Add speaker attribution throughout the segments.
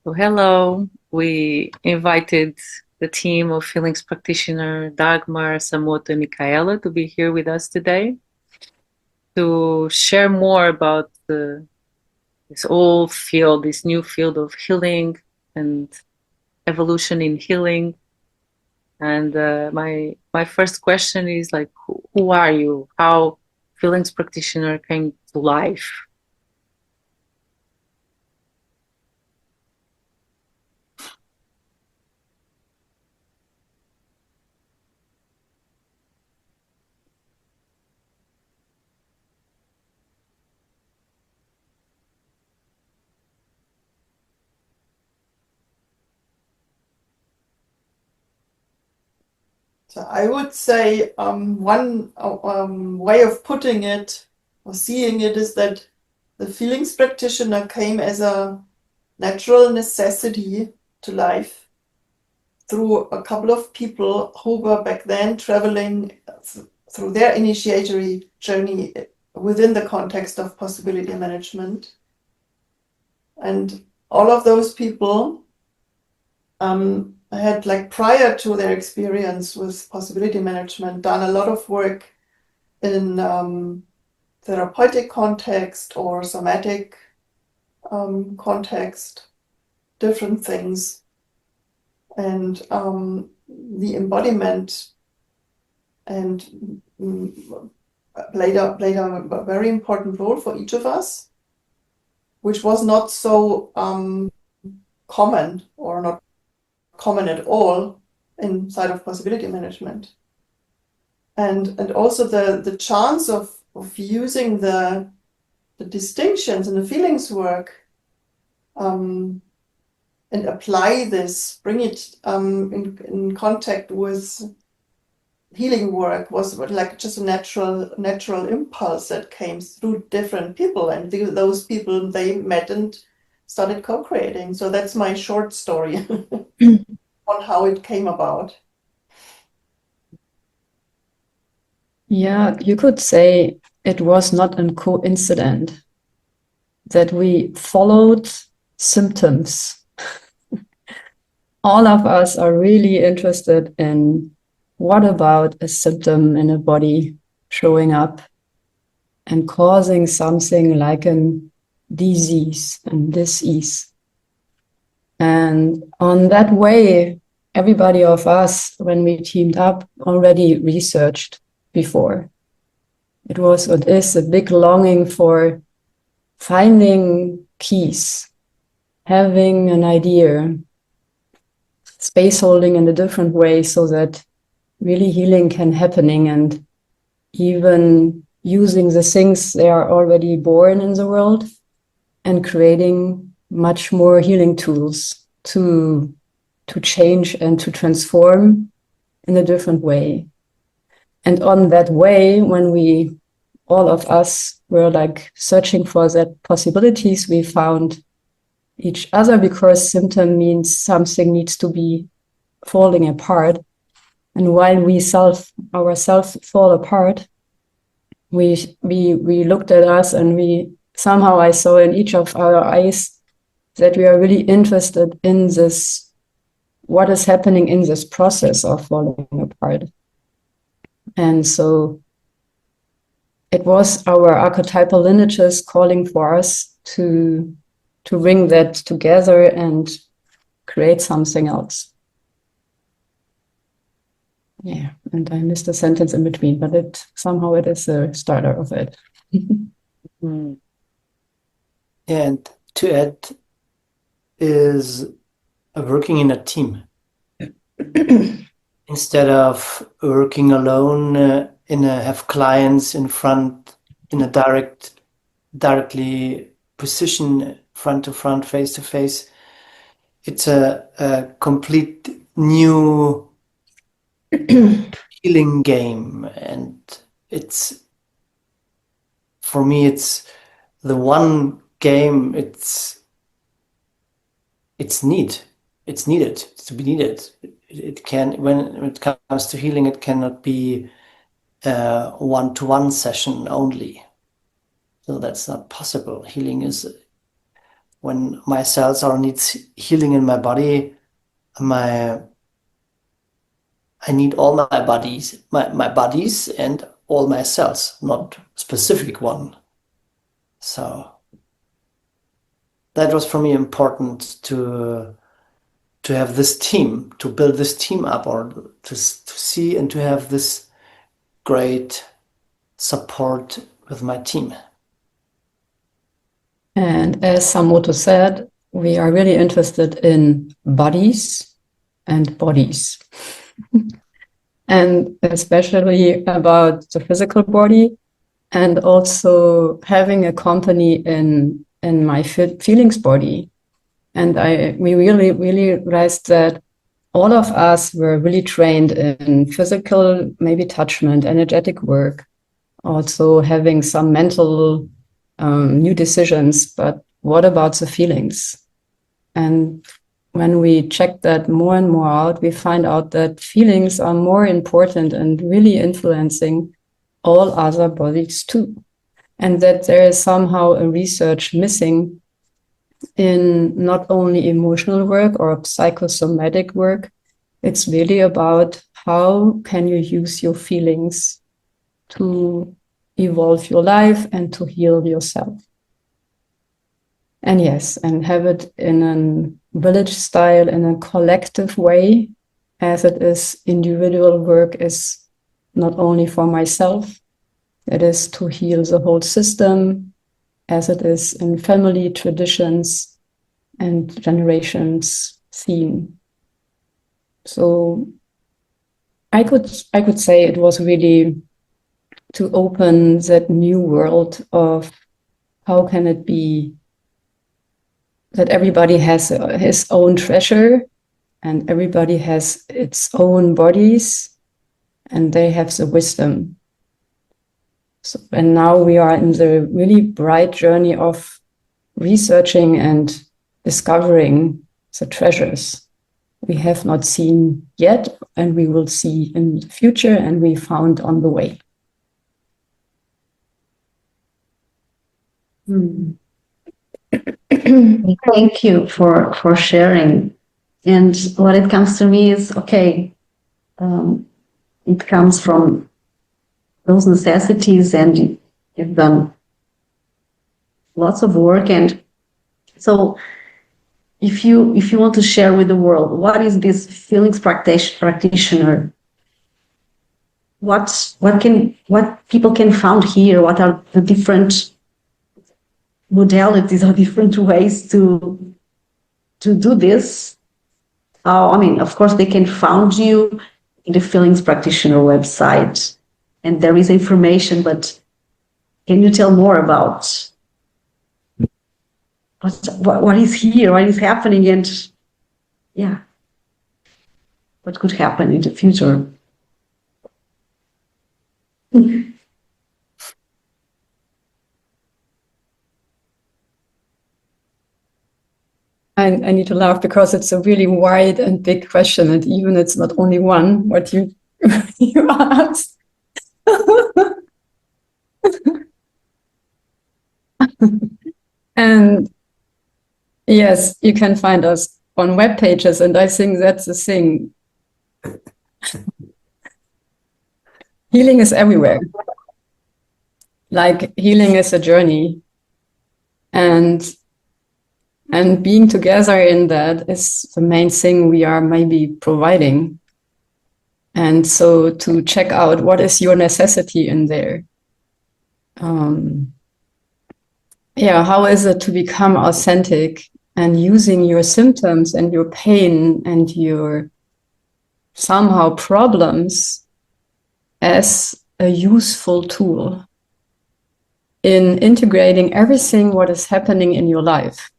Speaker 1: So hello, we invited the team of Feelings Practitioner Dagmar, Samoto, and Michaela to be here with us today to share more about this old field, this new field of healing and evolution in healing. And my first question is like, who are you? How Feelings Practitioner came to life?
Speaker 2: So I would say one way of putting it or seeing it is that the feelings practitioner came as a natural necessity to life through a couple of people who were back then traveling through their initiatory journey within the context of possibility management. And all of those people had, like, prior to their experience with possibility management, done a lot of work in therapeutic context or somatic context, different things. And the embodiment and played a very important role for each of us, which was not so common or not common at all inside of possibility management. And also the chance of using the distinctions in the feelings work and apply this, bring it in contact with healing work was like just a natural impulse that came through different people, and those people, they met and started co-creating. So that's my short story on how it came about.
Speaker 3: Yeah, you could say it was not a coincidence that we followed symptoms. All of us are really interested in what about a symptom in a body showing up and causing something like a disease and disease. And on that way, everybody of us, when we teamed up, already researched before. It is a big longing for finding keys, having an idea, space holding in a different way so that really healing can happening, and even using the things they are already born in the world and creating much more healing tools to change and to transform in a different way. And on that way, when we, all of us, were like searching for that possibilities, we found each other, because symptom means something needs to be falling apart. And while we ourselves fall apart, we looked at us, and we somehow, I saw in each of our eyes that we are really interested in this, what is happening in this process of falling apart. And so it was our archetypal lineages calling for us to bring that together and create something else. Yeah, and I missed a sentence in between, but it is a starter of it.
Speaker 4: And to add is working in a team. Instead of working alone, have clients in front, in a directly position, front to front, face to face. It's a complete new healing game, and for me, it's the one game. It's needed to be needed. It can, when it comes to healing, it cannot be a one-to-one session only. So that's not possible. Healing is when my cells are needs healing in my body, I need all my bodies, my bodies and all my cells, not specific one. So that was for me important to have this team, to build this team up, or to see and to have this great support with my team.
Speaker 3: And as Samoto said, we are really interested in bodies and bodies. And especially about the physical body, and also having a company in my feelings body. And we really realized that all of us were really trained in physical, maybe touchment, energetic work, also having some mental new decisions, but what about the feelings? And when we check that more and more out, we find out that feelings are more important and really influencing all other bodies too. And that there is somehow a research missing in not only emotional work or psychosomatic work. It's really about how can you use your feelings to evolve your life and to heal yourself. And yes, and have it in a village style, in a collective way, as it is individual work is not only for myself, it is to heal the whole system, as it is in family traditions and generations theme. So I could say it was really to open that new world of how can it be that everybody has his own treasure and everybody has its own bodies and they have the wisdom. So, and now we are in the really bright journey of researching and discovering the treasures we have not seen yet and we will see in the future and we found on the way.
Speaker 5: Thank you for sharing. And what it comes to me is, okay, it comes from those necessities and you've done lots of work. And so if you want to share with the world, what is this feelings practitioner? What people can find here? What are the different modalities or different ways to do this? I mean, of course, they can find you in the Feelings Practitioner website, and there is information, but can you tell more about what is here, what is happening, and yeah, what could happen in the future?
Speaker 3: I need to laugh because it's a really wide and big question, and even it's not only one what you you asked. And yes, you can find us on web pages, and I think that's the thing. Healing is everywhere. Like healing is a journey, and being together in that is the main thing we are maybe providing. And so to check out what is your necessity in there. How is it to become authentic and using your symptoms and your pain and your somehow problems as a useful tool in integrating everything what is happening in your life.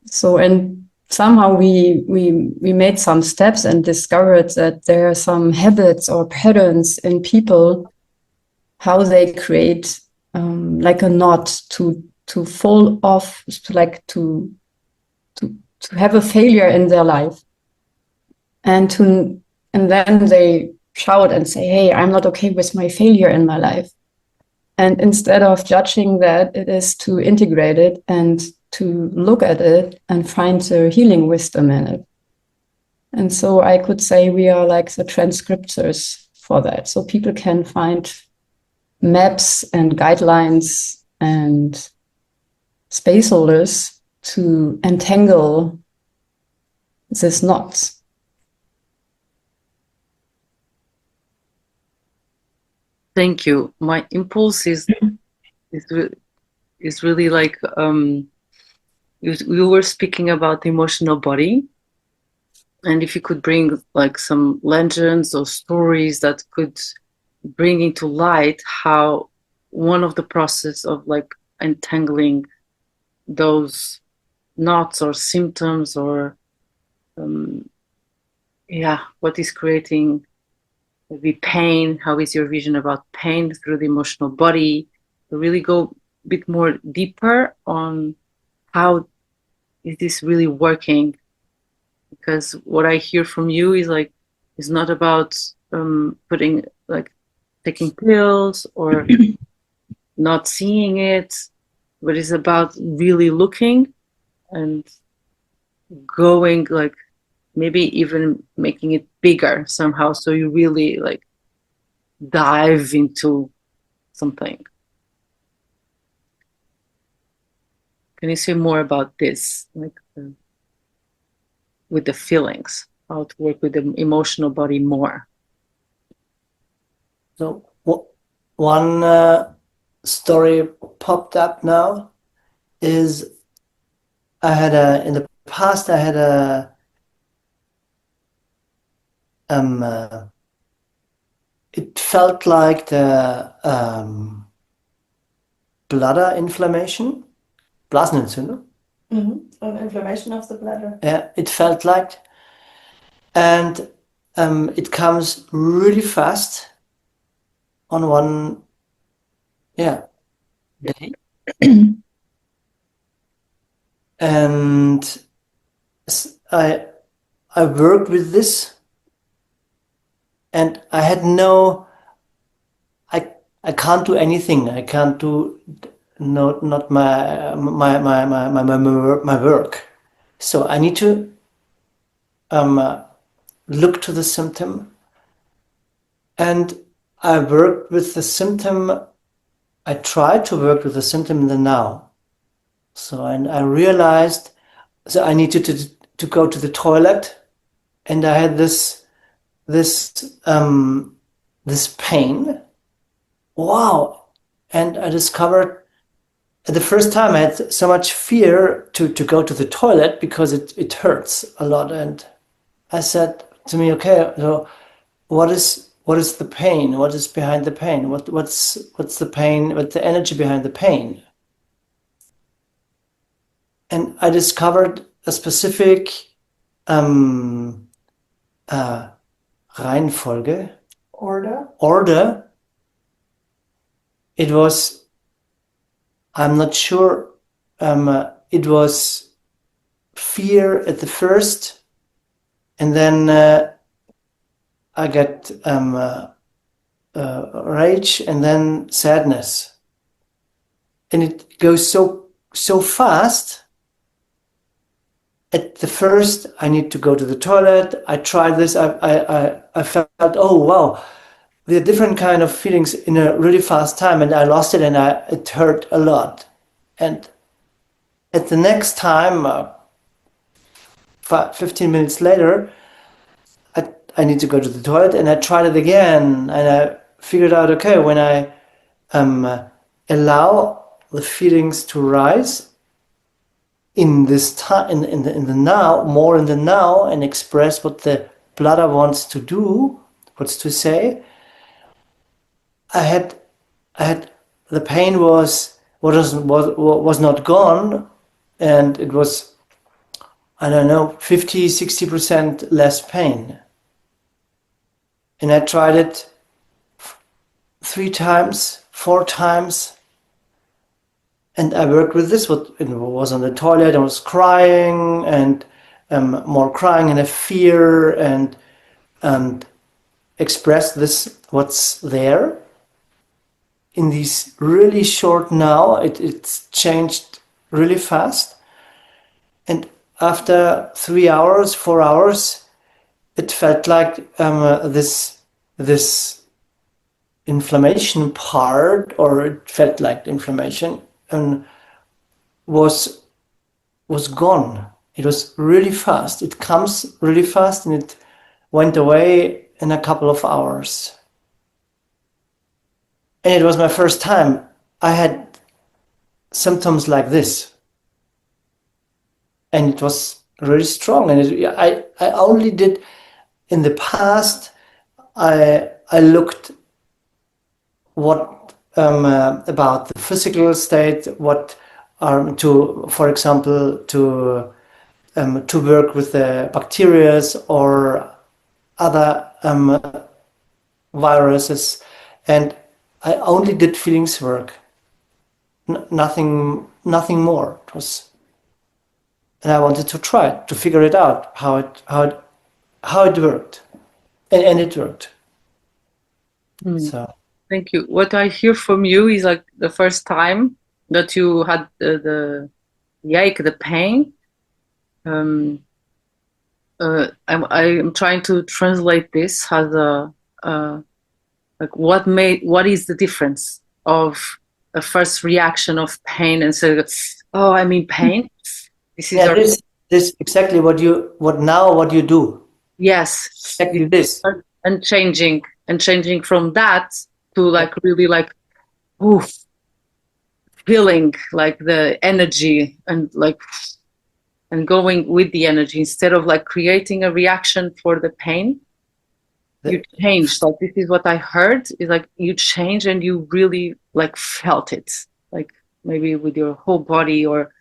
Speaker 3: So, and somehow we made some steps and discovered that there are some habits or patterns in people, how they create like a knot to fall off, to have a failure in their life, and then they shout and say, "Hey, I'm not okay with my failure in my life." And instead of judging that, it is to integrate it and to look at it and find the healing wisdom in it. And so I could say we are like the transcriptors for that. So people can find maps and guidelines and space holders to entangle these knots.
Speaker 1: Thank you. My impulse is really like you were speaking about the emotional body, and if you could bring like some legends or stories that could bring into light how one of the process of like untangling those knots or symptoms or what is creating maybe pain, how is your vision about pain through the emotional body, to really go a bit more deeper on how is this really working. Because what I hear from you is like, it's not about putting like taking pills or not seeing it, but it's about really looking and going like maybe even making it bigger somehow, so you really like dive into something. Can you say more about this, like with the feelings, how to work with the emotional body more?
Speaker 4: So one story popped up now is in the past I had it felt like the bladder inflammation, Blasenentzündung.
Speaker 2: An inflammation of the bladder.
Speaker 4: Yeah, it felt like, and it comes really fast on one day. And I worked with this, and I had I can't do anything. I can't do not my work. So I need to look to the symptom, and I work with the symptom. I try to work with the symptom in the now. So I realized that I needed to go to the toilet, and I had this pain. Wow! And I discovered at the first time I had so much fear to go to the toilet because it hurts a lot. And I said to me, okay, so what is the pain? What is behind the pain? What's the pain? What's the energy behind the pain? And I discovered a specific Reihenfolge. Order. It was, I'm not sure, it was fear at the first, and then I got rage, and then sadness. And it goes so fast. At the first, I need to go to the toilet. I tried this. I felt, oh wow, there are different kind of feelings in a really fast time, and I lost it, and it hurt a lot. And at the next time, 15 minutes later, I need to go to the toilet, and I tried it again, and I figured out, okay, when I allow the feelings to rise in this time, in the now, more in the now, and express what the bladder wants to do, wants to say, I had the pain was not gone, and it was, I don't know, 50-60% less pain. And I tried it 3 times, 4 times, and I worked with this. It was on the toilet, I was crying, and more crying, and a fear, and expressed this, what's there. In these really short now, it's changed really fast. after 3 hours, 4 hours, it felt like this inflammation part, or it felt like inflammation, and was gone. It was really fast. It comes really fast, and it went away in a couple of hours. And it was my first time I had symptoms like this, and it was really strong. And I only did in the past. I looked what about the physical state, what to, for example, to work with the bacteria or other viruses, and I only did feelings work. Nothing more. It was, and I wanted to try to figure it out how it worked, and it worked. So
Speaker 1: thank you. What I hear from you is like the first time that you had the ache, the pain. I'm trying to translate this as like what is the difference of a first reaction of pain and say, oh, I'm in pain. This is
Speaker 4: this exactly what you do.
Speaker 1: Yes,
Speaker 4: exactly this,
Speaker 1: and changing from that to like really like oof, feeling like the energy and like and going with the energy instead of like creating a reaction for the pain. You changed. Like this is what I heard is like you changed and you really like felt it, like maybe with your whole body, or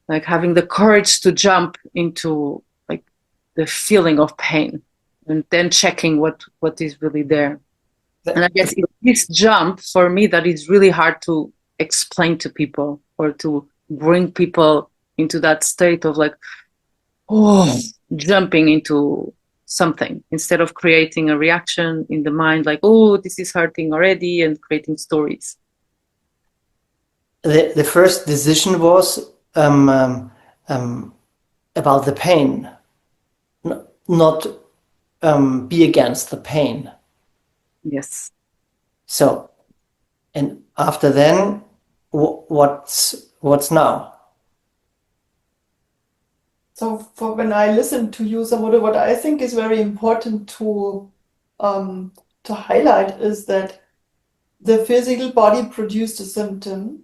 Speaker 1: like having the courage to jump into like the feeling of pain and then checking what is really there. And I guess it's this jump for me that is really hard to explain to people or to bring people into that state of like, oh, jumping into something instead of creating a reaction in the mind like, oh, this is hurting already, and creating stories.
Speaker 4: The first decision was about the pain, not be against the pain.
Speaker 1: Yes.
Speaker 4: So, and after then, what's now?
Speaker 2: So for when I listen to you, Samoto, what I think is very important to highlight is that the physical body produced a symptom,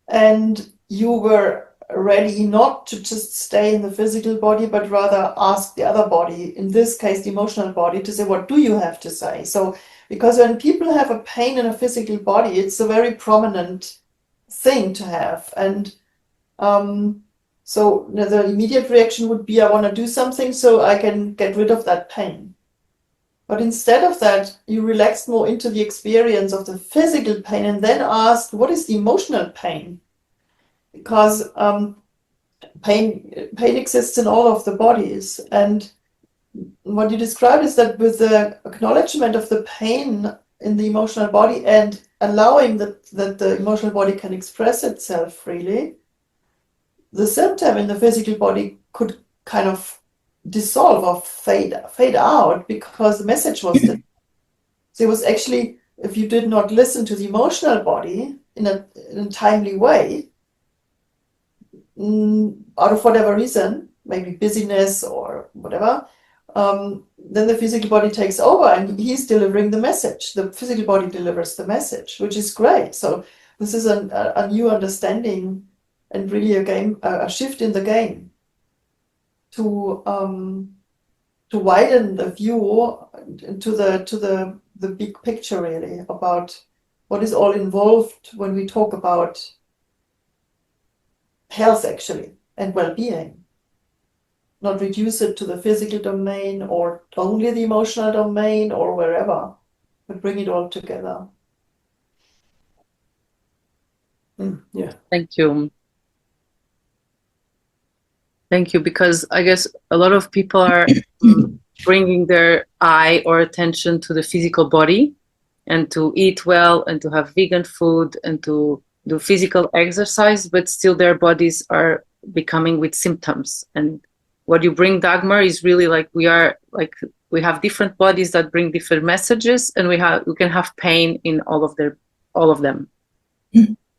Speaker 2: and you were ready not to just stay in the physical body, but rather ask the other body, in this case, the emotional body, to say, what do you have to say? So, because when people have a pain in a physical body, it's a very prominent thing to have. And so the immediate reaction would be, I want to do something so I can get rid of that pain. But instead of that, you relaxed more into the experience of the physical pain and then asked, what is the emotional pain? Because pain exists in all of the bodies. And what you described is that with the acknowledgement of the pain in the emotional body and allowing that the emotional body can express itself freely, the symptom in the physical body could kind of dissolve or fade out because the message was there. So it was actually, if you did not listen to the emotional body in a timely way, out of whatever reason, maybe busyness or whatever, then the physical body takes over and he's delivering the message. The physical body delivers the message, which is great. So this is a new understanding and really a shift in the game to widen the view to the big picture, really, about what is all involved when we talk about health, actually, and well-being. Not reduce it to the physical domain or only the emotional domain or wherever, but bring it all together.
Speaker 4: Yeah.
Speaker 1: Thank you. Thank you, because I guess a lot of people are bringing their eye or attention to the physical body and to eat well and to have vegan food and to do physical exercise, but still their bodies are becoming with symptoms. And what you bring, Dagmar, is really like we have different bodies that bring different messages, and we can have pain in all of them.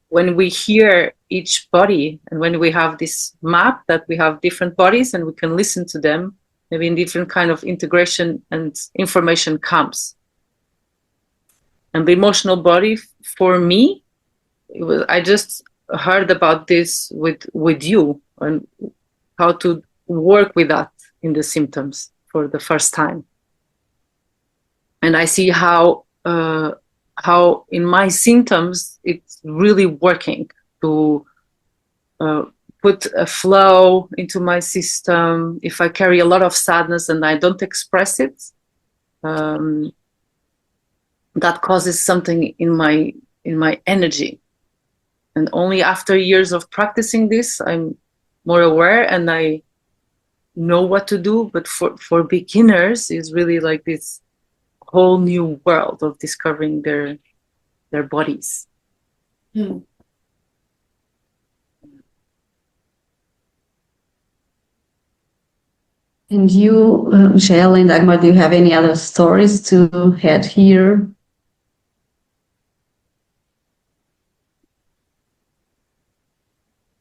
Speaker 1: When we hear each body, and when we have this map that we have different bodies and we can listen to them, maybe in different kind of integration and information comes. And the emotional body, for me, I just heard about this with you and how to work with that in the symptoms for the first time. And I see how in my symptoms it's really working to put a flow into my system. If I carry a lot of sadness and I don't express it, that causes something in my energy. And only after years of practicing this, I'm more aware and I know what to do. But for beginners, it's really like this whole new world of discovering their bodies.
Speaker 2: Hmm.
Speaker 5: And you, Michaela and Dagmar, do you have any other stories to add here?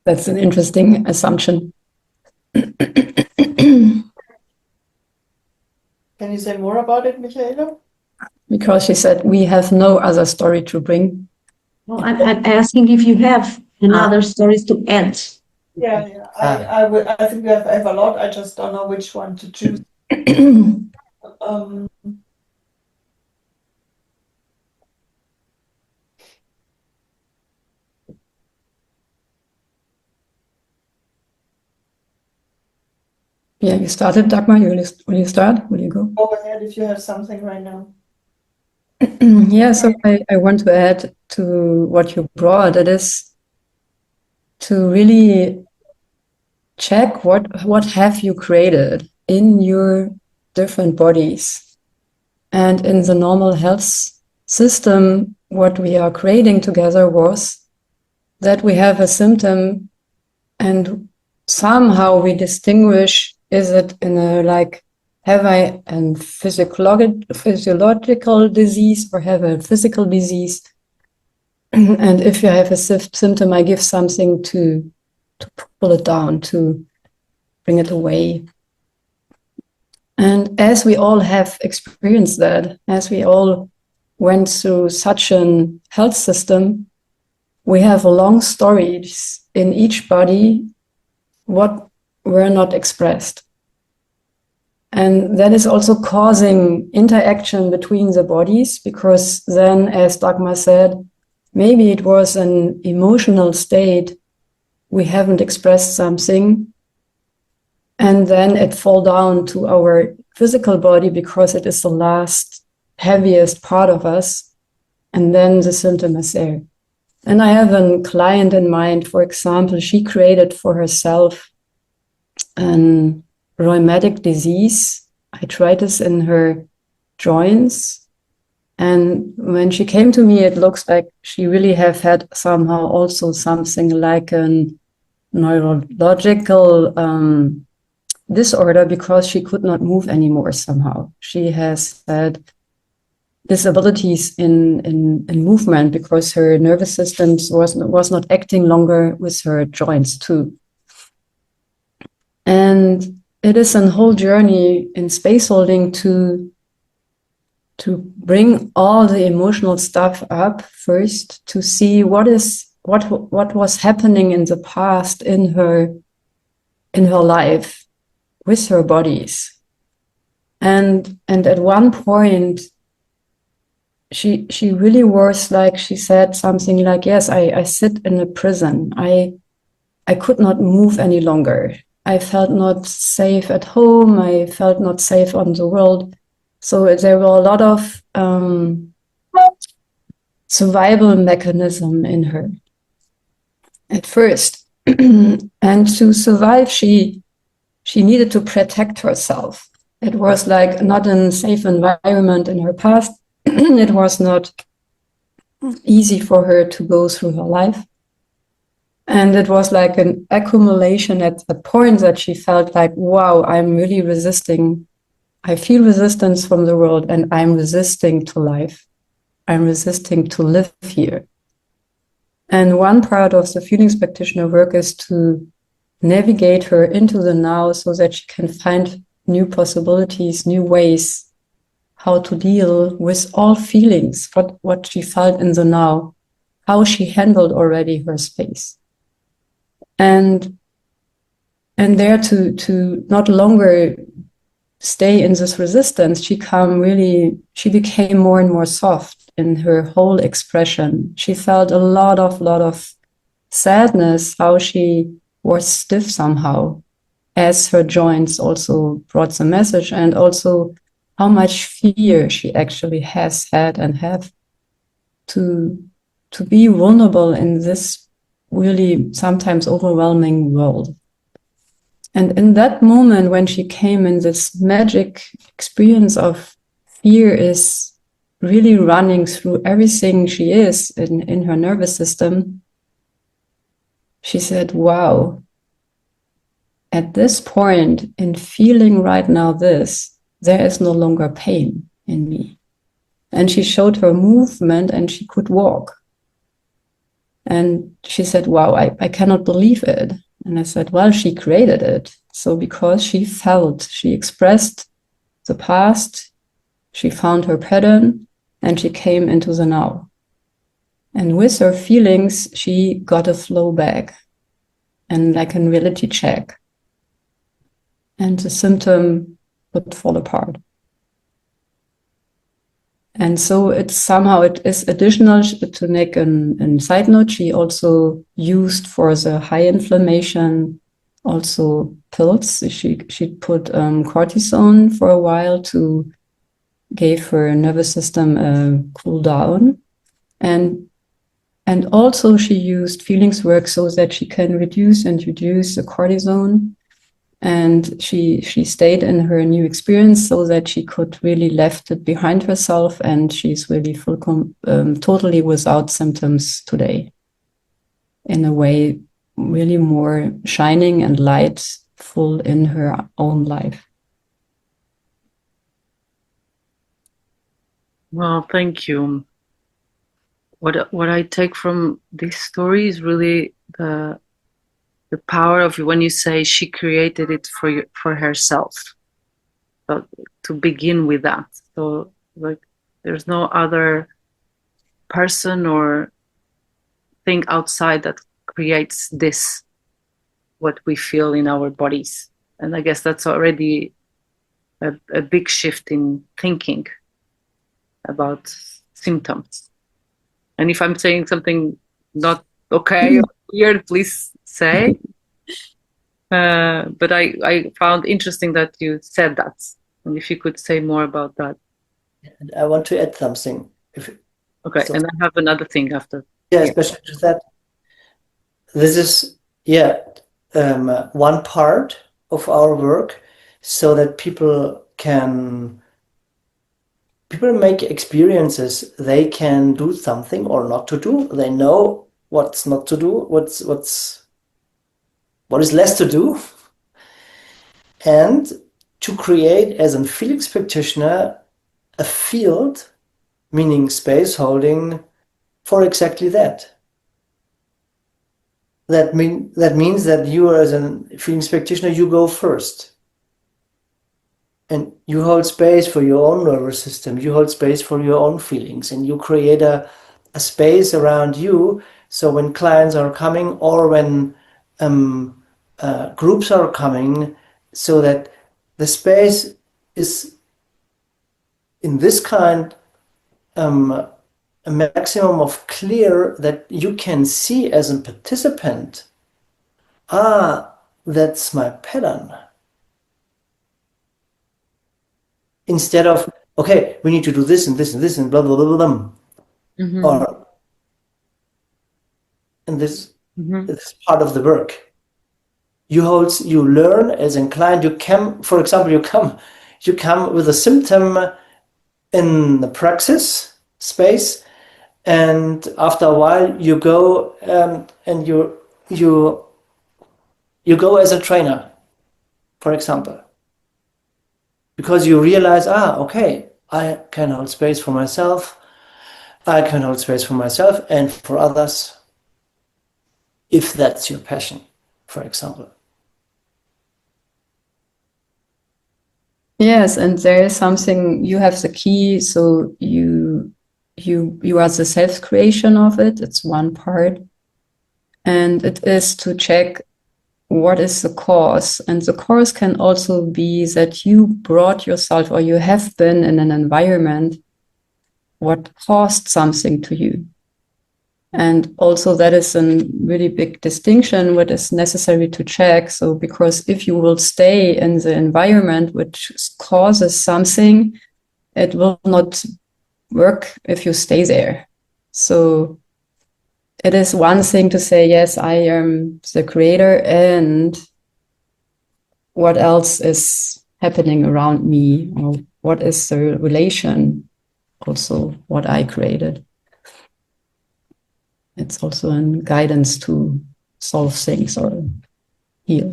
Speaker 3: That's an interesting assumption.
Speaker 2: Can you say more about it, Michaela?
Speaker 3: Because she said we have no other story to bring.
Speaker 5: Well, I'm asking if you have another stories to add.
Speaker 2: Yeah. I think we have a lot. I just don't know which one to choose.
Speaker 3: Yeah, you started, Dagmar. Will you start? Will you go?
Speaker 2: Go ahead if you have something right now.
Speaker 3: Yeah, so I want to add to what you brought. It is to really check what have you created in your different bodies. And in the normal health system, what we are creating together was that we have a symptom and somehow we distinguish, is it in a like, have I a physiological disease or have a physical disease? And if you have a symptom, I give something to pull it down, to bring it away. And as we all have experienced that, as we all went through such a health system, we have long stories in each body what were not expressed. And that is also causing interaction between the bodies, because then, as Dagmar said, maybe it was an emotional state, we haven't expressed something, and then it fall down to our physical body because it is the last, heaviest part of us, and then the symptom is there. And I have a client in mind, for example, she created for herself a rheumatic disease, arthritis in her joints. And when she came to me, it looks like she really have had somehow also something like a neurological disorder, because she could not move anymore somehow. She has had disabilities in movement because her nervous system was not acting longer with her joints too. And it is a whole journey in space holding to bring all the emotional stuff up first, to see what was happening in the past in her life with her bodies. And at one point she really was like, she said something like, yes, I sit in a prison. I could not move any longer. I felt not safe at home. I felt not safe on the world. So there were a lot of survival mechanism in her at first. And to survive, she needed to protect herself. It was like not a safe environment in her past. It was not easy for her to go through her life. And it was like an accumulation at the point that she felt like, wow, I'm really resisting. I feel resistance from the world, and I'm resisting to life. I'm resisting to live here. And one part of the feelings practitioner work is to navigate her into the now so that she can find new possibilities, new ways how to deal with all feelings, what she felt in the now, how she handled already her space. And there to not longer stay in this resistance, she became more and more soft in her whole expression. She felt a lot of sadness, how she was stiff somehow, as her joints also brought the message, and also how much fear she actually has had and have to be vulnerable in this really sometimes overwhelming world. And in that moment, when she came in, this magic experience of fear is really running through everything she is in her nervous system. She said, wow, at this point, in feeling right now this, there is no longer pain in me. And she showed her movement and she could walk. And she said, wow, I cannot believe it. And I said, well, she created it. So because she felt, she expressed the past, she found her pattern, and she came into the now. And with her feelings, she got a flow back and like a reality check. And the symptom would fall apart. And so it is additional to make a side note. She also used for the high inflammation also pills. She put cortisone for a while to give her nervous system a cool down. And also she used feelings work so that she can reduce and reduce the cortisone. And she stayed in her new experience so that she could really left it behind herself, and she's really totally without symptoms today. In a way, really more shining and lightful in her own life.
Speaker 1: Well, thank you. What I take from this story is really the power of when you say she created it for herself. So to begin with that, so like there's no other person or thing outside that creates this, what we feel in our bodies. And I guess that's already a big shift in thinking about symptoms. And if I'm saying something not okay or weird, please say. But I found interesting that you said that. And if you could say more about that.
Speaker 4: And I want to add something.
Speaker 1: Okay,
Speaker 4: So,
Speaker 1: and I have another thing after.
Speaker 4: yeah, especially to that. This is, one part of our work, so that people make experiences. They can do something or not to do. They know what's not to do, what is less to do, and to create as a feelings practitioner a field, meaning space holding, for exactly that. That means that you, as a feelings practitioner, you go first. And you hold space for your own nervous system, you hold space for your own feelings, and you create a space around you. So when clients are coming, or when groups are coming, so that the space is in this kind a maximum of clear, that you can see as a participant, that's my pattern. Instead of, okay, we need to do this and this and this and blah, blah, blah, blah, blah.
Speaker 1: Mm-hmm.
Speaker 4: And this is part of the work. You learn as a client. You come, for example, you come with a symptom in the praxis space, and after a while you go and you you go as a trainer, for example, because you realize, okay, I can hold space for myself, I can hold space for myself and for others, if that's your passion, for example.
Speaker 3: Yes, and there is something, you have the key, so you are the self-creation of it. It's one part. And it is to check what is the cause. And the cause can also be that you brought yourself, or you have been in an environment what caused something to you. And also that is a really big distinction, what is necessary to check. So, because if you will stay in the environment which causes something, it will not work if you stay there. So it is one thing to say, yes, I am the creator, and what else is happening around me, or what is the relation, also what I created. It's also a guidance to solve things or heal.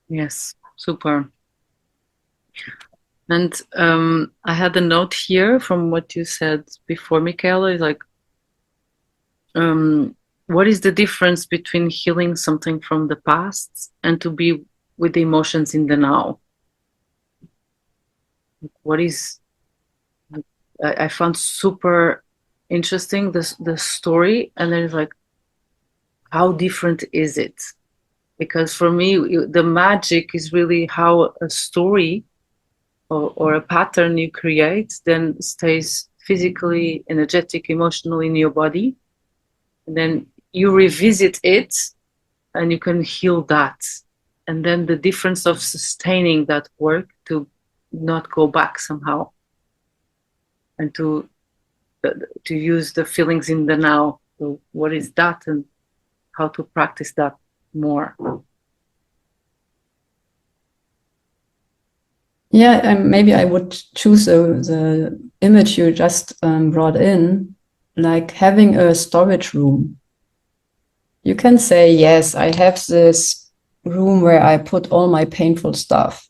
Speaker 1: Yes, super. And I had a note here from what you said before, Michaela, is like, what is the difference between healing something from the past and to be with the emotions in the now? What is, I found super interesting the story, and then it's like, how different is it? Because for me, the magic is really how a story or a pattern you create then stays physically, energetic, emotionally in your body. And then you revisit it and you can heal that. And then the difference of sustaining that work to not go back somehow, and to use the feelings in the now. So what is that, and how to practice that more?
Speaker 3: Yeah, and maybe I would choose the image you just brought in, like having a storage room. You can say, yes, I have this room where I put all my painful stuff.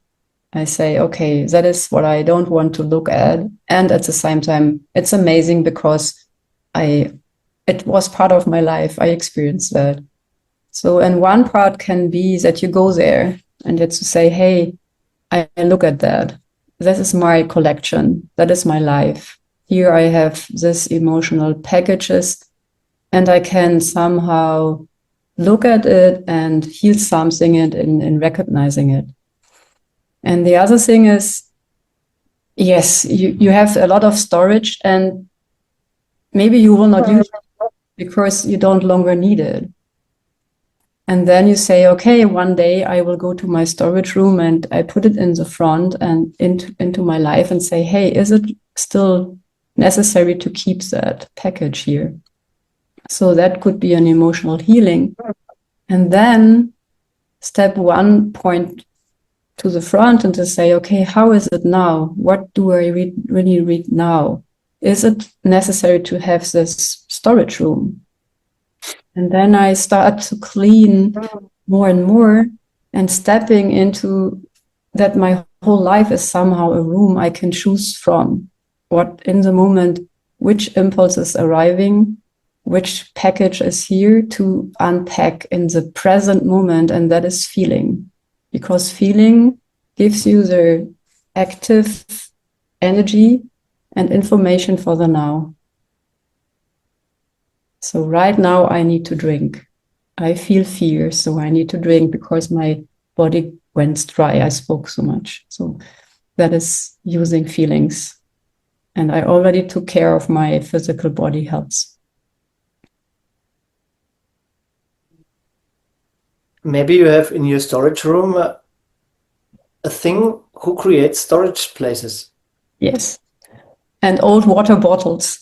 Speaker 3: I say, okay, that is what I don't want to look at. And at the same time, it's amazing because it was part of my life. I experienced that. So, and one part can be that you go there and it's to say, hey, I look at that. This is my collection. That is my life. Here I have this emotional packages, and I can somehow look at it and heal something in recognizing it. And the other thing is, yes, you have a lot of storage, and maybe you will not use it because you don't longer need it. And then you say, okay, one day I will go to my storage room and I put it in the front and into my life and say, hey, is it still necessary to keep that package here? So that could be an emotional healing. And then step one, point to the front and to say, okay, how is it now? What do I really read now? Is it necessary to have this storage room? And then I start to clean more and more, and stepping into that my whole life is somehow a room I can choose from. What in the moment, which impulse is arriving, which package is here to unpack in the present moment, and that is feeling. Because feeling gives you the active energy and information for the now. So right now I need to drink. I feel fear, so I need to drink because my body went dry. I spoke so much. So that is using feelings. And I already took care of my physical body health.
Speaker 4: Maybe you have in your storage room a thing who creates storage places.
Speaker 3: Yes. And old water bottles.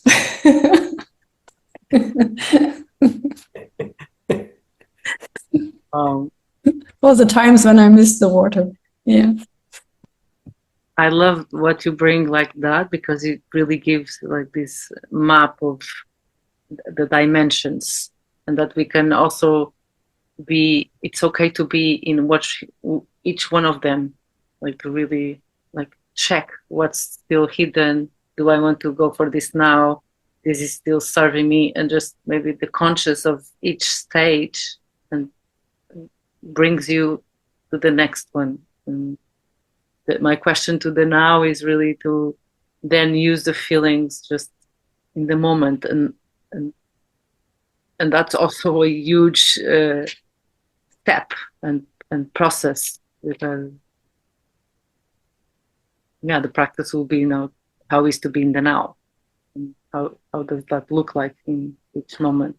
Speaker 3: For the times when I missed the water. Yeah.
Speaker 1: I love what you bring like that, because it really gives like this map of the dimensions, and that we can also be, it's okay to be in each one of them, like to really like check what's still hidden. Do I want to go for this now? This is still serving me, and just maybe the conscious of each stage and brings you to the next one. And my question to the now is really to then use the feelings just in the moment, and that's also a huge step and process, because the practice will be how is to be in the now, and how does that look like in each moment.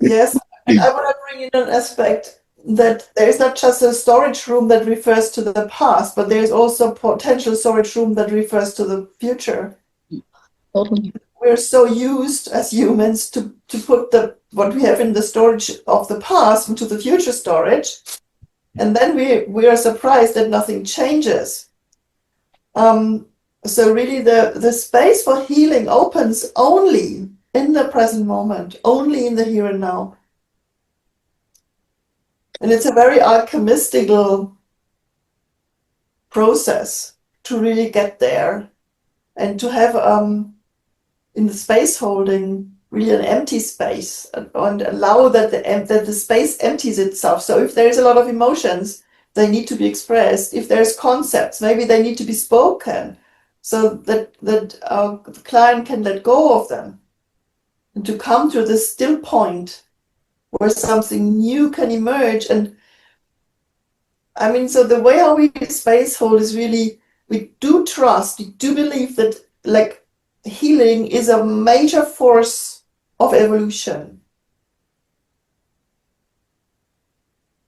Speaker 2: Yes, and I want to bring in an aspect that there is not just a storage room that refers to the past, but there is also potential storage room that refers to the future.
Speaker 3: Totally.
Speaker 2: We're so used as humans to put what we have in the storage of the past into the future storage, and then we are surprised that nothing changes. So really the space for healing opens only in the present moment, only in the here and now. And it's a very alchemistical process to really get there, and to have in the space holding really an empty space, and allow that the space empties itself. So if there is a lot of emotions, they need to be expressed. If there's concepts, maybe they need to be spoken, so that the client can let go of them, and to come to this still point where something new can emerge. And I mean, so the way how we space hold is really, we do trust, we do believe that like healing is a major force of evolution.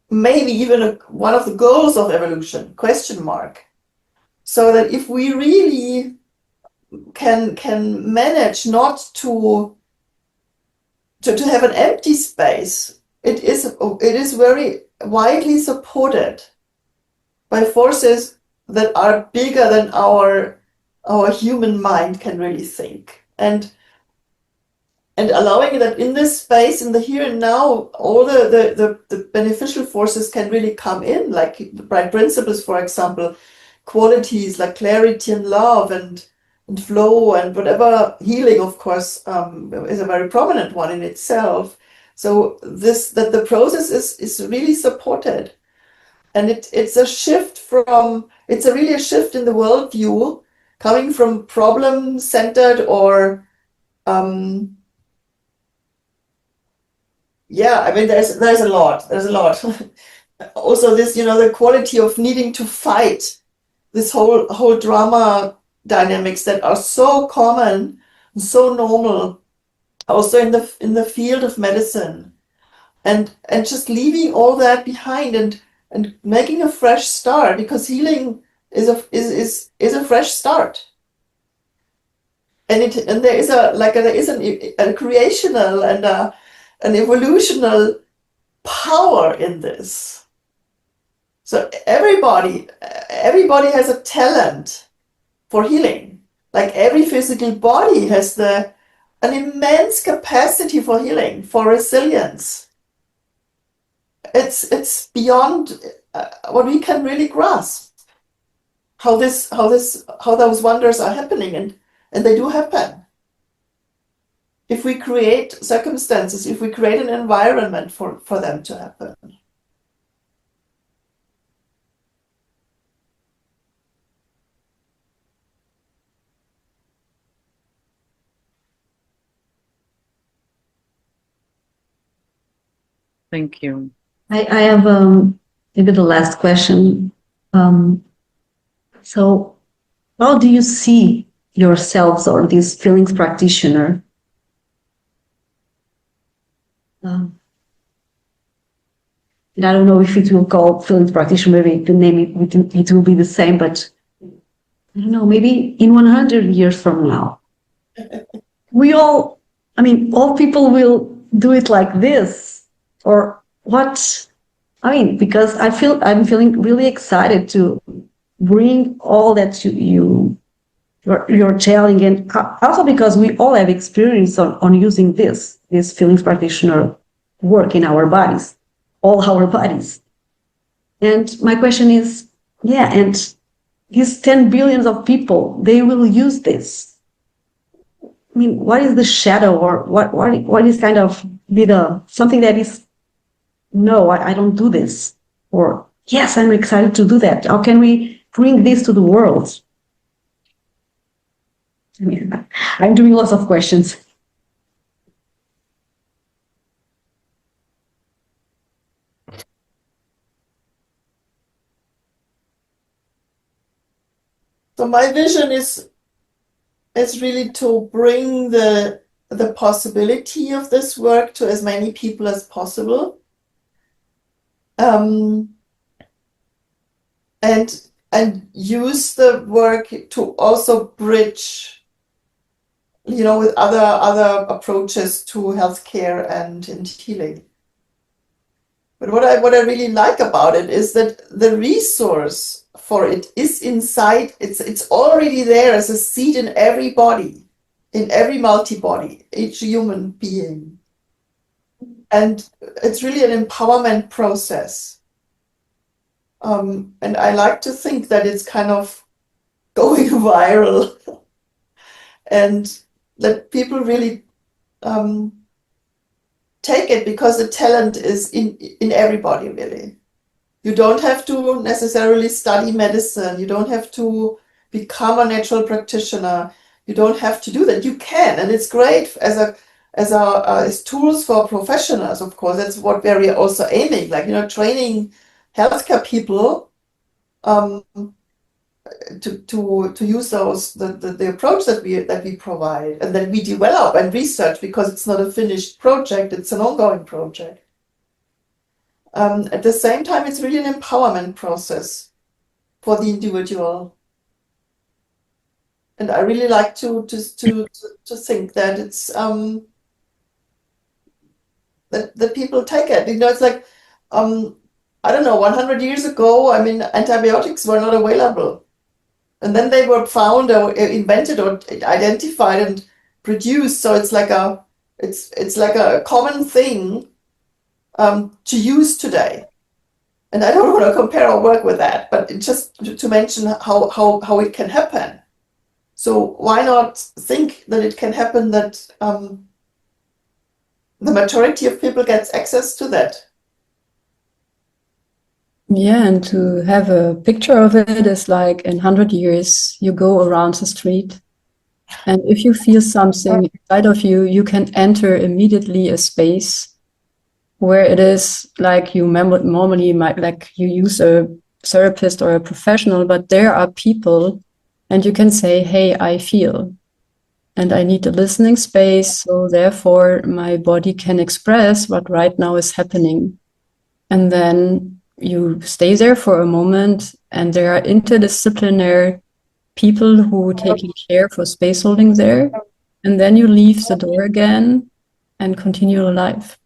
Speaker 2: Maybe even one of the goals of evolution, question mark. So that if we really can manage not to have an empty space, it is very widely supported by forces that are bigger than our human mind can really think. And allowing that in this space, in the here and now, all the beneficial forces can really come in, like the bright principles, for example, qualities like clarity and love and flow and whatever. Healing, of course, is a very prominent one in itself. So that the process is really supported. And it's a shift really a shift in the worldview, coming from problem-centered or I mean, there's a lot. Also, this, the quality of needing to fight, this whole drama dynamics that are so common and so normal, also in the field of medicine, and just leaving all that behind and making a fresh start, because healing is a fresh start. And there is a creational and an evolutional power in this. So everybody has a talent for healing. Like every physical body has an immense capacity for healing, for resilience. It's beyond what we can really grasp. How those wonders are happening, and they do happen. If we create circumstances, if we create an environment for them to happen.
Speaker 1: Thank you.
Speaker 5: I have maybe the last question. So how do you see yourselves, or this feelings practitioner? And I don't know if it will call feelings practitioner, maybe the name it will be the same, but I don't know, maybe in 100 years from now, all people will do it like this, or what? I mean, because I'm feeling really excited to bring all that you you're telling, and also because we all have experience on using this feelings practitioner work in our bodies, all our bodies. And my question is, yeah, and these 10 billions of people, they will use this. I mean, what is the shadow, or what is kind of something that is, no, I don't do this, or yes, I'm excited to do that. How can we bring this to the world? I mean, I'm doing lots of questions.
Speaker 2: So my vision is really to bring the possibility of this work to as many people as possible. And use the work to also bridge, with other approaches to healthcare and healing. But what I really like about it is that the resource for it is inside. It's already there as a seed in every body, in every multi-body, each human being. And it's really an empowerment process. And I like to think that it's kind of going viral and that people really take it, because the talent is in everybody, really. You don't have to necessarily study medicine. You don't have to become a natural practitioner. You don't have to do that. You can, and it's great as tools for professionals. Of course, that's what we're also aiming, training healthcare people to use the approach that we provide and that we develop and research, because it's not a finished project, it's an ongoing project. At the same time, it's really an empowerment process for the individual. And I really like to think that it's that people take it. It's like I don't know, 100 years ago, antibiotics were not available. And then they were found or invented or identified and produced. So it's like a common thing to use today. And I don't want to compare our work with that, but just to mention how it can happen. So why not think that it can happen that the majority of people gets access to that?
Speaker 3: Yeah, and to have a picture of it is like in 100 years, you go around the street, and if you feel something inside of you, you can enter immediately a space where it is like you normally might, like you use a therapist or a professional, but there are people, and you can say, hey, I feel, and I need a listening space, so therefore my body can express what right now is happening. And then you stay there for a moment, and there are interdisciplinary people who take care for space holding there, and then you leave the door again and continue your life.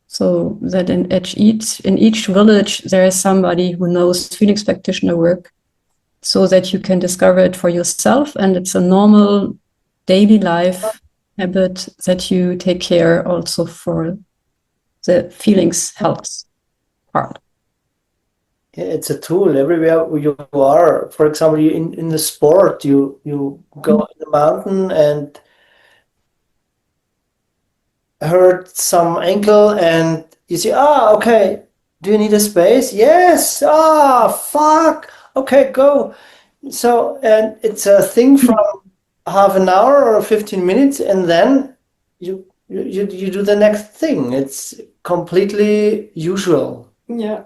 Speaker 3: So that in each village there is somebody who knows Feelings Practitioner work, so that you can discover it for yourself, and it's a normal daily life habit that you take care also for the feelings health part.
Speaker 4: Yeah, it's a tool everywhere you are. For example, in the sport, you go in the mountain and hurt some ankle, and you say, okay, do you need a space? Yes. Fuck. Okay, go. So, and it's a thing from half an hour or 15 minutes, and then you do the next thing. It's completely usual.
Speaker 2: Yeah.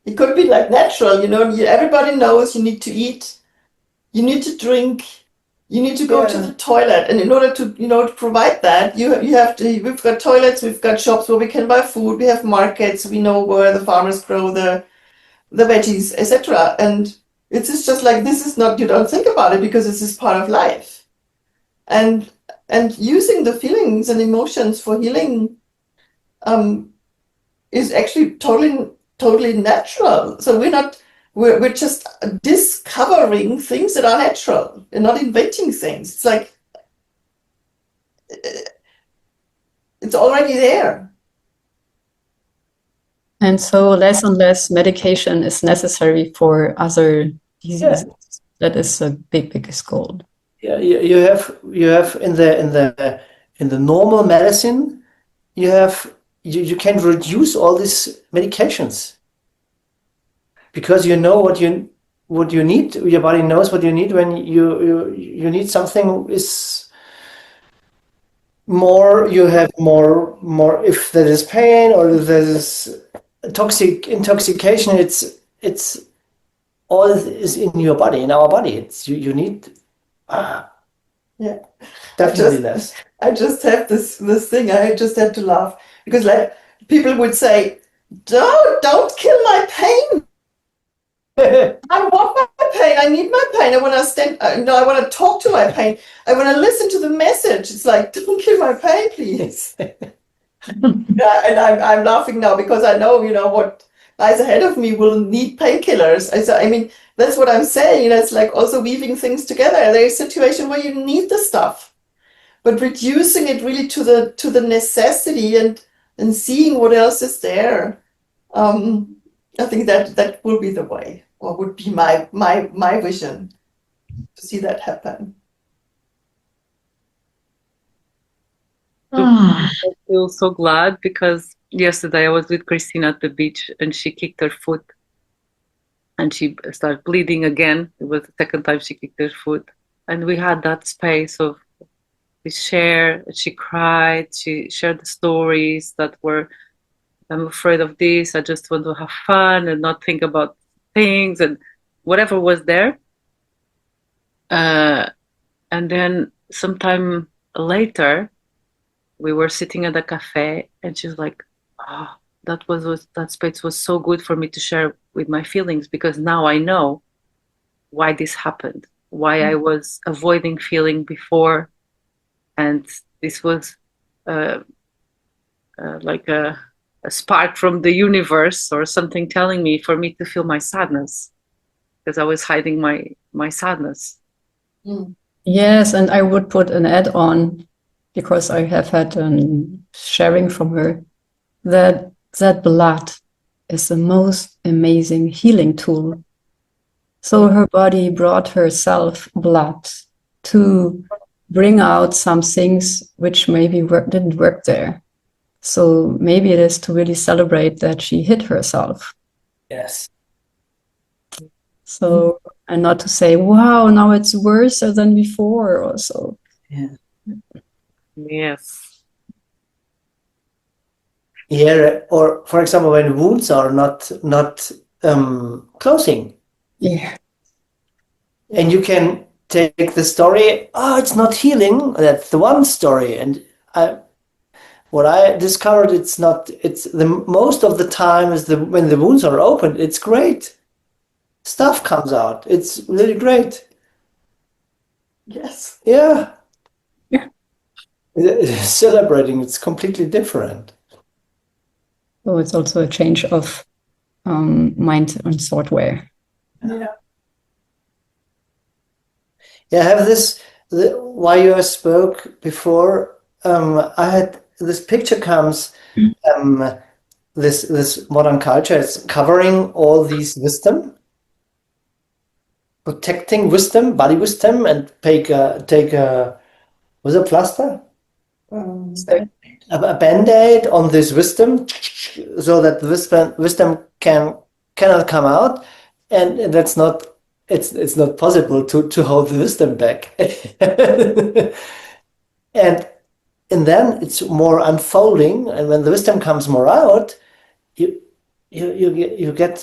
Speaker 2: It could be like natural, everybody knows you need to eat, you need to drink, you need to go to the toilet. And in order to, to provide that, we've got toilets, we've got shops where we can buy food, we have markets, we know where the farmers grow the veggies, etc. And it's just like, this is not, you don't think about it because this is part of life. And using the feelings and emotions for healing is actually totally natural. So we're not we're just discovering things that are natural and not inventing things. It's like it's already there.
Speaker 3: And so less and less medication is necessary for other diseases. That is a biggest goal.
Speaker 4: Yeah, you have in the normal medicine, you can reduce all these medications because you know what you need. Your body knows what you need when you need something is more. You have more if there is pain or if there is intoxication. It's all is in your body, in our body. It's you need.
Speaker 2: Yeah.
Speaker 4: Definitely less.
Speaker 2: I just have this thing. I just had to laugh because like people would say, "Don't kill my pain. I want my pain. I need my pain. I want to stand. I want to talk to my pain. I want to listen to the message." It's like, "Don't kill my pain, please." Yeah, and I'm laughing now because I know what lies ahead of me will need painkillers. I mean, that's what I'm saying. It's like also weaving things together. There's a situation where you need the stuff, but reducing it really to the necessity and seeing what else is there. I think that will be the way, or would be my vision to see that happen.
Speaker 1: I feel so glad because yesterday I was with Christina at the beach and she kicked her foot and she started bleeding again. It was the second time she kicked her foot. And we had that space of we share. She cried. She shared the stories that were, I'm afraid of this. I just want to have fun and not think about things and whatever was there. And then sometime later, we were sitting at a cafe and she's like, oh, that space was so good for me to share with my feelings because now I know why this happened, why I was avoiding feeling before. And this was like a spark from the universe or something telling me for me to feel my sadness because I was hiding my sadness.
Speaker 3: Yes, and I would put an add-on because I have had sharing from her that blood is the most amazing healing tool. So her body brought herself blood to bring out some things which maybe didn't work there. So maybe it is to really celebrate that she hit herself.
Speaker 4: Yes.
Speaker 3: So, and not to say, wow, now it's worse than before or so.
Speaker 4: Yeah.
Speaker 1: Yes.
Speaker 4: Yeah, or for example, when wounds are not closing.
Speaker 3: Yeah.
Speaker 4: And you can take the story, it's not healing, that's the one story. And what I discovered, it's the most of the time is when the wounds are open, it's great. Stuff comes out. It's really great.
Speaker 2: Yes.
Speaker 4: Yeah. Celebrating, it's completely different.
Speaker 3: So it's also a change of mind and software.
Speaker 2: Yeah.
Speaker 4: Yeah, I have this, while you spoke before, I had this picture comes, this modern culture is covering all these wisdom, protecting wisdom, body wisdom, and take a was it plaster? A band-aid on this wisdom so that the wisdom cannot come out, and that's not it's not possible to hold the wisdom back. and then it's more unfolding, and when the wisdom comes more out, you get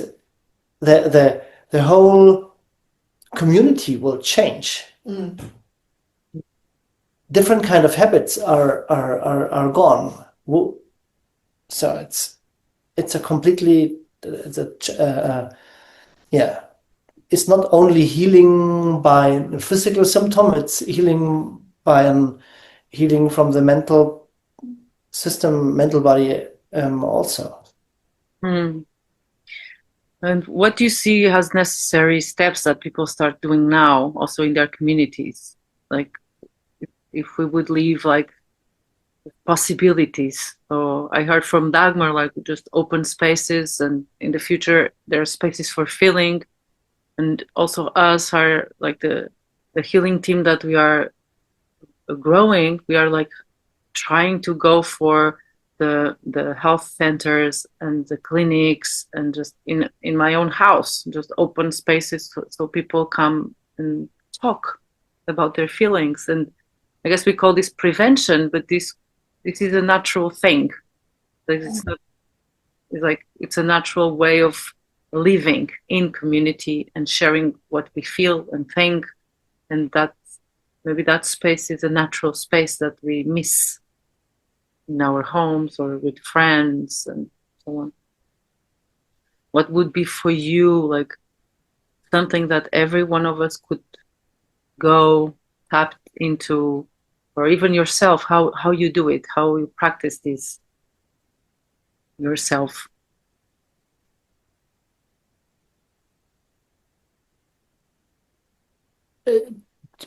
Speaker 4: the whole community will change. Different kind of habits are gone. So it's a completely it's not only healing by a physical symptom, it's healing by healing from the mental system, mental body also.
Speaker 1: And what do you see as necessary steps that people start doing now, also in their communities? Like, if we would leave like possibilities. So I heard from Dagmar, like just open spaces, and in the future there are spaces for feeling, and also us are like the healing team that we are growing. We are like trying to go for the health centers and the clinics, and just in my own house, just open spaces so people come and talk about their feelings. And I guess we call this prevention, but this is a natural thing. Like, it's like it's a natural way of living in community and sharing what we feel and think, and that maybe that space is a natural space that we miss in our homes or with friends and so on. What would be for you like something that every one of us could go tap into, or even yourself, how you do it, how you practice this yourself?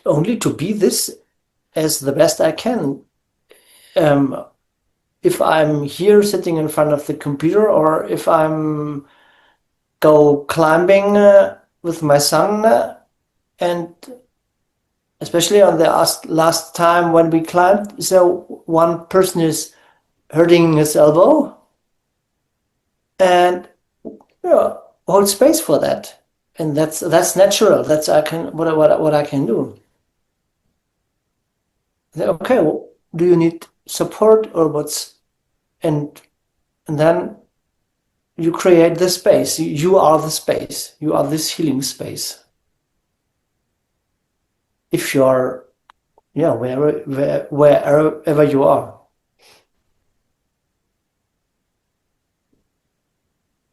Speaker 4: Only to be this as the best I can. If I'm here sitting in front of the computer, or if I'm go climbing with my son, and especially on the last time when we climbed, so one person is hurting his elbow, and hold space for that, and that's natural. That's I can what I can do. Okay, well, do you need support or what's, and then you create the space. You are the space. You are this healing space. If you're, wherever you are.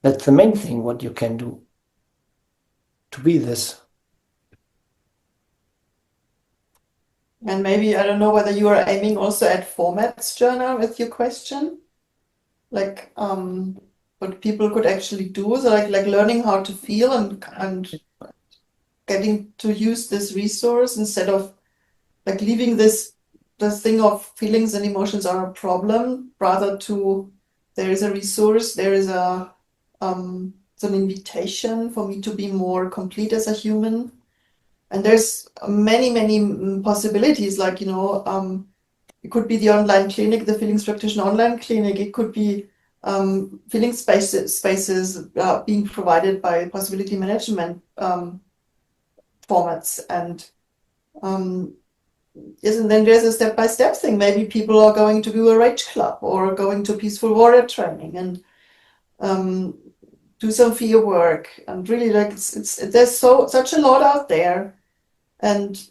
Speaker 4: That's the main thing, what you can do to be this.
Speaker 2: And maybe, I don't know whether you are aiming also at formats, Joana, with your question. Like what people could actually do. So like learning how to feel and getting to use this resource instead of like leaving the thing of feelings and emotions are a problem, rather to there is a resource, there is it's an invitation for me to be more complete as a human. And there's many possibilities, like, it could be the online clinic, the Feelings Practitioner online clinic. It could be feeling spaces being provided by possibility management formats. And yes, and then there's a step-by-step thing. Maybe people are going to do a rage club or going to peaceful warrior training and do some fear work. And really, like, there's such a lot out there. And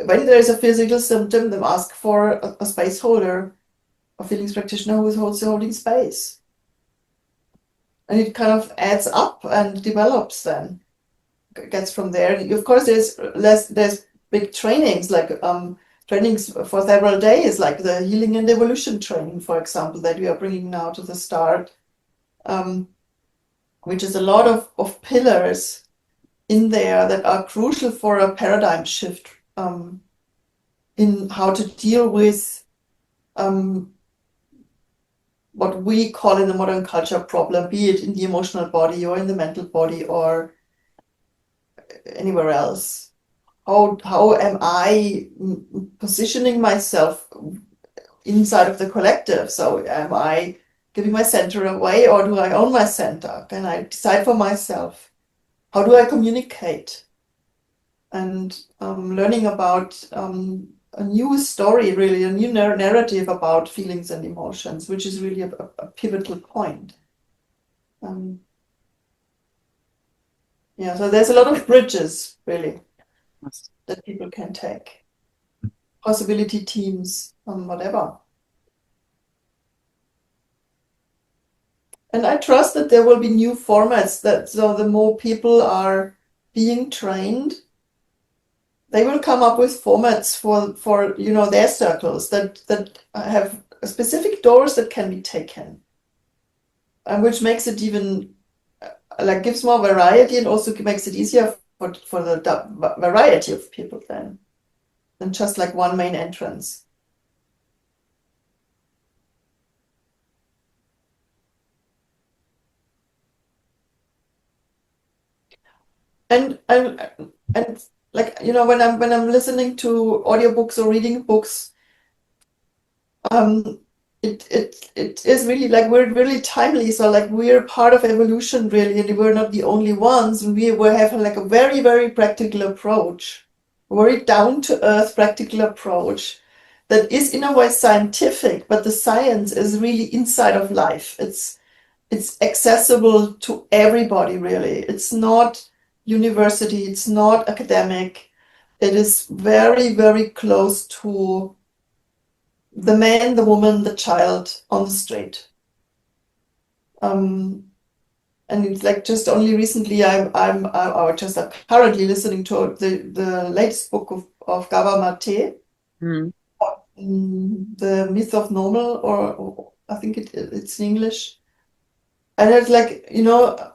Speaker 2: when there is a physical symptom, then ask for a space holder, a feelings practitioner who is also holding space. And it kind of adds up and develops then. Gets from there. And of course, there's big trainings, like trainings for several days, like the healing and evolution training, for example, that we are bringing now to the start, which is a lot of pillars in there that are crucial for a paradigm shift in how to deal with what we call in the modern culture problem, be it in the emotional body or in the mental body or anywhere else. How am I positioning myself inside of the collective? So am I giving my center away, or do I own my center? Can I decide for myself? How do I communicate? And learning about a new story, really, a new narrative about feelings and emotions, which is really a pivotal point. So there's a lot of bridges, really, that people can take. Possibility teams, whatever. And I trust that there will be new formats, so the more people are being trained, they will come up with formats for their circles that have specific doors that can be taken, and which makes it even like gives more variety and also makes it easier for the variety of people then than just like one main entrance. And like, you know, when I'm listening to audiobooks or reading books, it is really like we're really timely. So like we're part of evolution really, and we're not the only ones. And we have like a very, very practical approach, very down to earth practical approach that is in a way scientific, but the science is really inside of life. It's accessible to everybody really. It's not university, it's not academic. It is very, very close to the man, the woman, the child on the street. And it's like just only recently I'm just currently listening to the latest book of Gabor Mate, The Myth of Normal, or I think it's in English. And it's like, you know,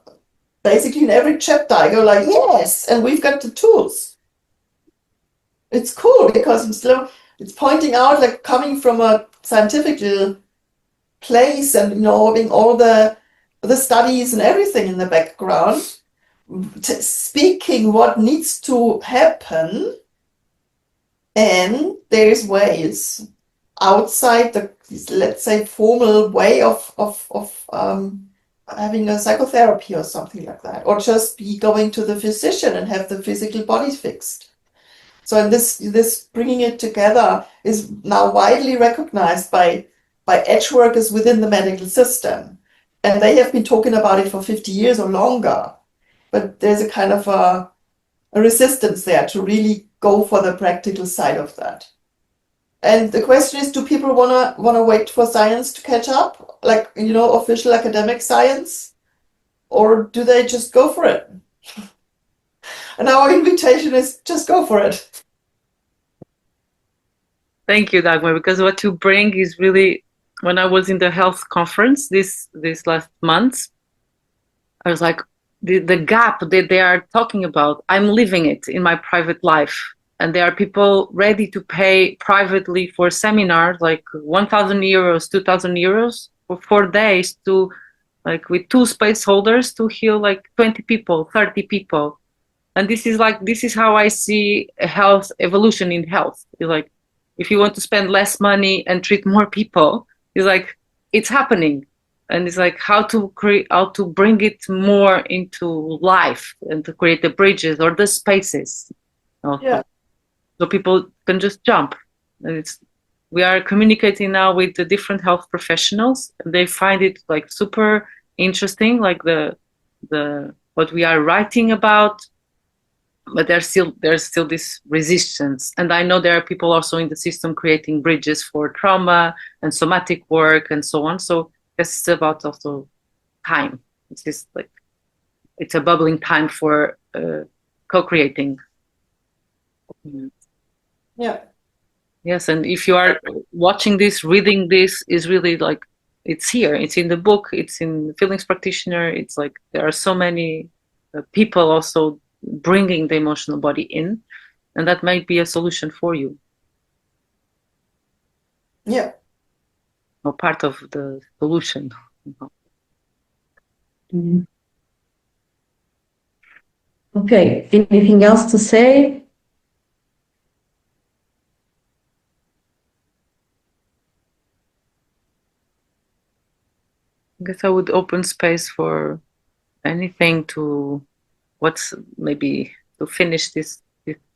Speaker 2: basically in every chapter I go like, yes, and we've got the tools. It's cool because it's pointing out like coming from a scientific place and, you know, having all the studies and everything in the background, speaking what needs to happen, and there's ways outside the, let's say, formal way of having a psychotherapy or something like that, or just be going to the physician and have the physical body fixed. So, and this bringing it together is now widely recognized by edge workers within the medical system, and they have been talking about it for 50 years or longer. But there's a kind of a resistance there to really go for the practical side of that. And the question is, do people wanna wait for science to catch up, like, you know, official academic science, or do they just go for it? And our invitation is just go for it.
Speaker 1: Thank you, Dagmar, because what you bring is really, when I was in the health conference this last month, I was like, the gap that they are talking about, I'm living it in my private life. And there are people ready to pay privately for seminars, like 1,000 euros, 2,000 euros for 4 days to, like, with 2 space holders to heal like 20 people, 30 people. And this is how I see health evolution in health. It's like, if you want to spend less money and treat more people, it's like, it's happening. And it's like how to bring it more into life and to create the bridges or the spaces. Also.
Speaker 2: Yeah.
Speaker 1: So people can just jump. And we are communicating now with the different health professionals, and they find it like super interesting, like the what we are writing about. But there's still this resistance, and I know there are people also in the system creating bridges for trauma and somatic work and so on. So it's about also time. It's just like it's a bubbling time for co-creating.
Speaker 2: Yeah.
Speaker 1: Yes, and if you are watching this, reading this, is really like it's here. It's in the book. It's in Feelings Practitioner. It's like there are so many people also bringing the emotional body in, and that might be a solution for you.
Speaker 2: Yeah.
Speaker 1: Or part of the solution.
Speaker 5: Mhm. Okay, anything else to say?
Speaker 1: I guess I would open space for anything to maybe to finish this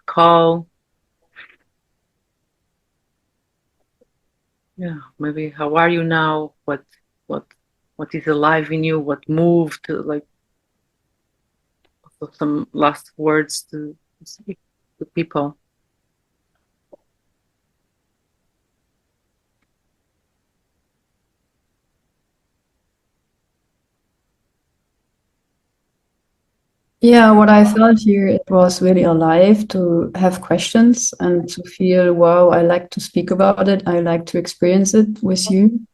Speaker 1: call. Yeah, maybe how are you now? What is alive in you? What moved? Like some last words to speak to people.
Speaker 3: Yeah, what I felt here, it was really alive to have questions and to feel, wow, I like to speak about it. I like to experience it with you.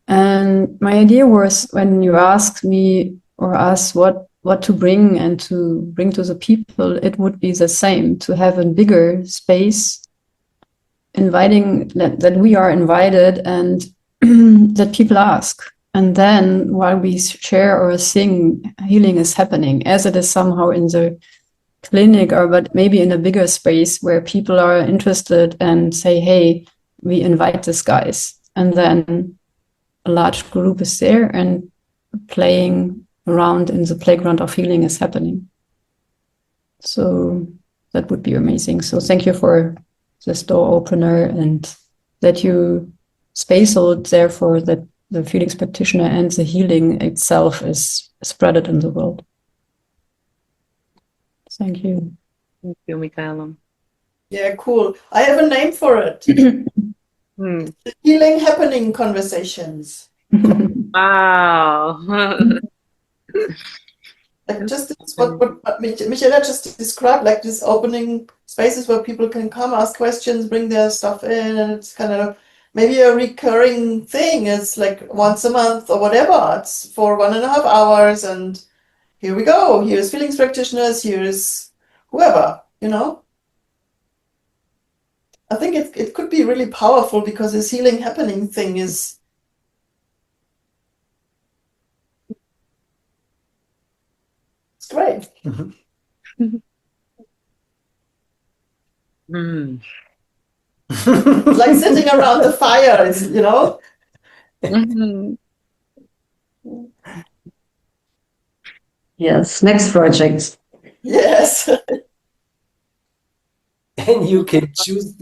Speaker 3: And my idea was when you asked me or us what to bring and to bring to the people, it would be the same, to have a bigger space, inviting that we are invited and that people ask. And then while we share or sing, healing is happening as it is somehow in the clinic, or but maybe in a bigger space where people are interested and say, hey, we invite these guys. And then a large group is there and playing around in the playground of healing is happening. So that would be amazing. So thank you for this door opener and that you space out there for that the Feelings Practitioner and the healing itself is spread it in the world. Thank you.
Speaker 1: Thank you, Michaela.
Speaker 2: Yeah, cool. I have a name for it. Healing Happening Conversations.
Speaker 1: Wow.
Speaker 2: Like just this, what Michaela just described, like this opening spaces where people can come, ask questions, bring their stuff in, and it's kind of maybe a recurring thing. It's like once a month or whatever. It's for 1.5 hours, and here we go. Here's Feelings Practitioners, here's whoever, you know. I think it could be really powerful because this healing happening thing is it's great.
Speaker 1: Mm.
Speaker 2: It's like sitting around the fire, it's, you know.
Speaker 1: Mhm.
Speaker 5: Yes, next project.
Speaker 2: Yes.
Speaker 4: And you can choose.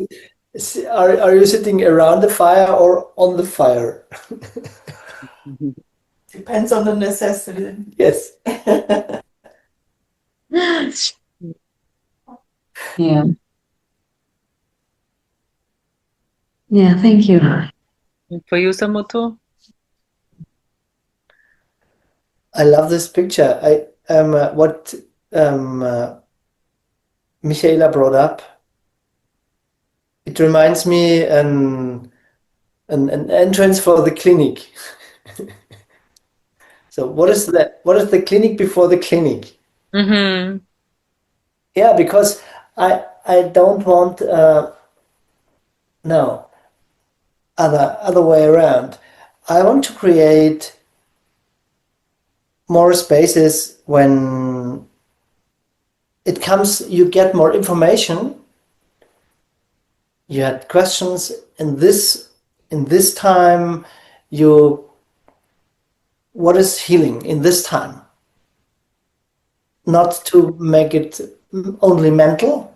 Speaker 4: Are you sitting around the fire or on the fire?
Speaker 2: Depends on the necessity.
Speaker 4: Yes.
Speaker 5: Yeah. Yeah, thank you.
Speaker 1: For you, Samoto?
Speaker 4: I love this picture. What Michaela brought up. It reminds me an entrance for the clinic. So what is that? What is the clinic before the clinic?
Speaker 1: Mm-hmm.
Speaker 4: Yeah, because I don't want no other way around. I want to create more spaces when it comes, you get more information. You had questions in this time. What is healing in this time? Not to make it only mental.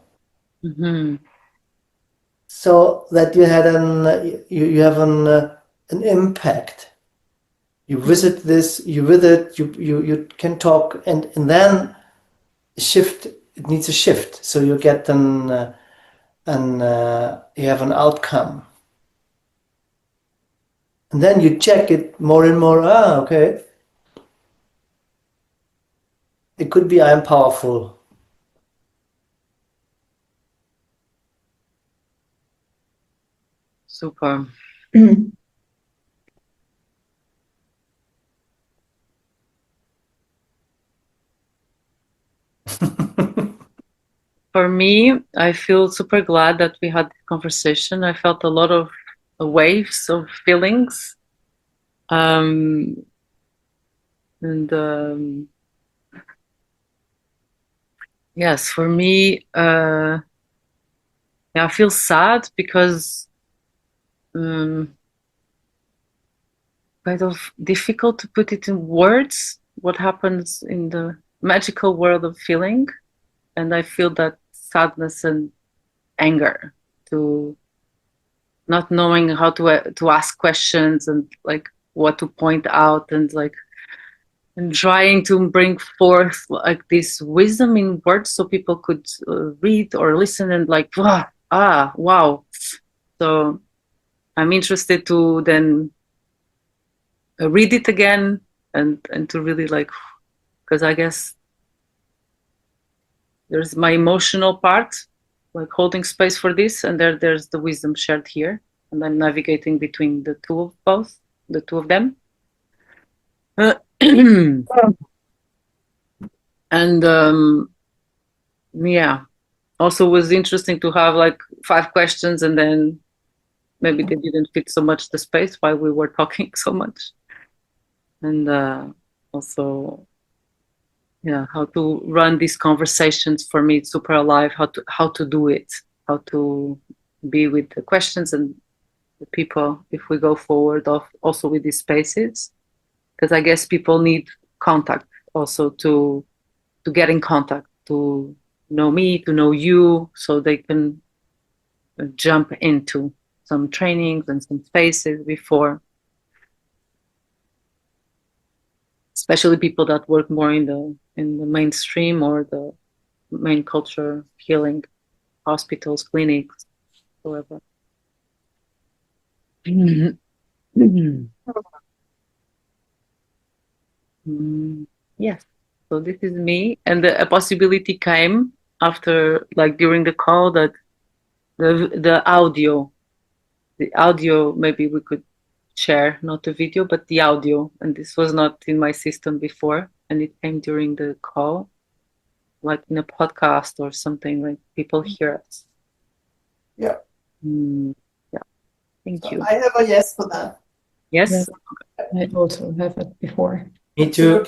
Speaker 1: Mm-hmm.
Speaker 4: So that you had you have an impact. You visit this, you visit, you can talk, and then shift. It needs a shift, so you get you have an outcome, and then you check it more and more. Okay, it could be I am powerful.
Speaker 1: Super. For me, I feel super glad that we had this conversation. I felt a lot of waves of feelings. And yes, for me, yeah, I feel sad because kind of difficult to put it in words what happens in the magical world of feeling. And I feel that sadness and anger to not knowing how to ask questions and like what to point out and like and trying to bring forth like this wisdom in words so people could read or listen and like wow. So I'm interested to then read it again and to really like, because I guess there's my emotional part, like holding space for this, and there's the wisdom shared here, and I'm navigating between the two of them. And yeah, also was interesting to have like 5 questions, and then maybe they didn't fit so much the space while we were talking so much. And also, yeah, how to run these conversations for me, it's super alive. How to do it, how to be with the questions and the people if we go forward of also with these spaces, because I guess people need contact also to get in contact, to know me, to know you, so they can jump into some trainings and some spaces before, especially people that work more in the mainstream or the main culture healing, hospitals, clinics, whatever. Yes. So this is me, and a possibility came after, like during the call, that the audio maybe we could share, not the video but the audio, and this was not in my system before, and it came during the call, like in a podcast or something, like people hear us.
Speaker 2: Yeah.
Speaker 1: Yeah, thank
Speaker 2: So
Speaker 1: you.
Speaker 2: I have a yes for that.
Speaker 1: Yes.
Speaker 3: Yes. I also have it before.
Speaker 4: Me too.